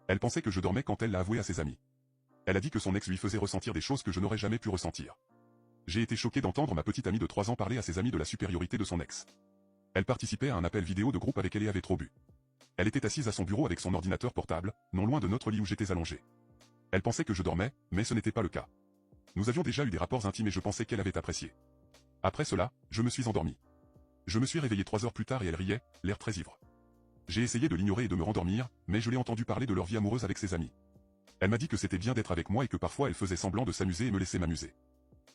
Elle pensait que je dormais quand elle l'a avoué à ses amis. Elle a dit que son ex lui faisait ressentir des choses que je n'aurais jamais pu ressentir. J'ai été choqué d'entendre ma petite amie de 3 ans parler à ses amis de la supériorité de son ex. Elle participait à un appel vidéo de groupe avec elle et avait trop bu. Elle était assise à son bureau avec son ordinateur portable, non loin de notre lit où j'étais allongé. Elle pensait que je dormais, mais ce n'était pas le cas. Nous avions déjà eu des rapports intimes et je pensais qu'elle avait apprécié. Après cela, je me suis endormi. Je me suis réveillé 3 heures plus tard et elle riait, l'air très ivre. J'ai essayé de l'ignorer et de me rendormir, mais je l'ai entendu parler de leur vie amoureuse avec ses amis. Elle m'a dit que c'était bien d'être avec moi et que parfois elle faisait semblant de s'amuser et me laissait m'amuser.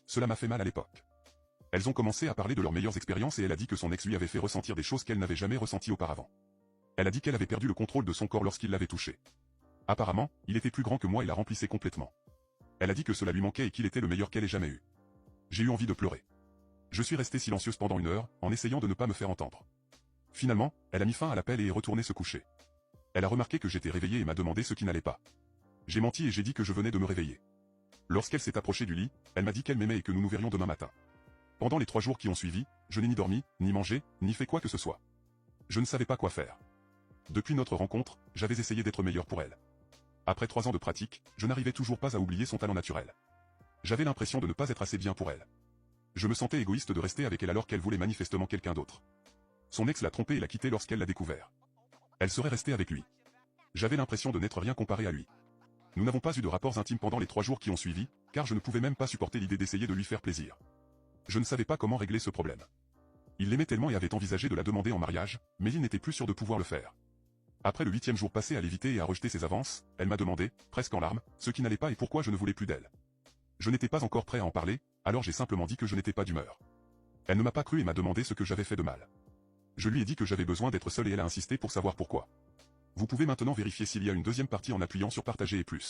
Cela m'a fait mal à l'époque. Elles ont commencé à parler de leurs meilleures expériences et elle a dit que son ex lui avait fait ressentir des choses qu'elle n'avait jamais ressenties auparavant. Elle a dit qu'elle avait perdu le contrôle de son corps lorsqu'il l'avait touché. Apparemment, il était plus grand que moi et la remplissait complètement. Elle a dit que cela lui manquait et qu'il était le meilleur qu'elle ait jamais eu. J'ai eu envie de pleurer. Je suis resté silencieuse pendant 1 heure, en essayant de ne pas me faire entendre. Finalement, elle a mis fin à l'appel et est retournée se coucher. Elle a remarqué que j'étais réveillé et m'a demandé ce qui n'allait pas. J'ai menti et j'ai dit que je venais de me réveiller. Lorsqu'elle s'est approchée du lit, elle m'a dit qu'elle m'aimait et que nous nous verrions demain matin. Pendant les 3 jours qui ont suivi, je n'ai ni dormi, ni mangé, ni fait quoi que ce soit. Je ne savais pas quoi faire. Depuis notre rencontre, j'avais essayé d'être meilleur pour elle. Après 3 ans de pratique, je n'arrivais toujours pas à oublier son talent naturel. J'avais l'impression de ne pas être assez bien pour elle. Je me sentais égoïste de rester avec elle alors qu'elle voulait manifestement quelqu'un d'autre. Son ex l'a trompée et l'a quitté lorsqu'elle l'a découvert. Elle serait restée avec lui. J'avais l'impression de n'être rien comparé à lui. Nous n'avons pas eu de rapports intimes pendant les 3 jours qui ont suivi, car je ne pouvais même pas supporter l'idée d'essayer de lui faire plaisir. Je ne savais pas comment régler ce problème. Il l'aimait tellement et avait envisagé de la demander en mariage, mais il n'était plus sûr de pouvoir le faire. Après le 8e jour passé à l'éviter et à rejeter ses avances, elle m'a demandé, presque en larmes, ce qui n'allait pas et pourquoi je ne voulais plus d'elle. Je n'étais pas encore prêt à en parler, alors j'ai simplement dit que je n'étais pas d'humeur. Elle ne m'a pas cru et m'a demandé ce que j'avais fait de mal. Je lui ai dit que j'avais besoin d'être seul et elle a insisté pour savoir pourquoi. Vous pouvez maintenant vérifier s'il y a une deuxième partie en appuyant sur partager et plus.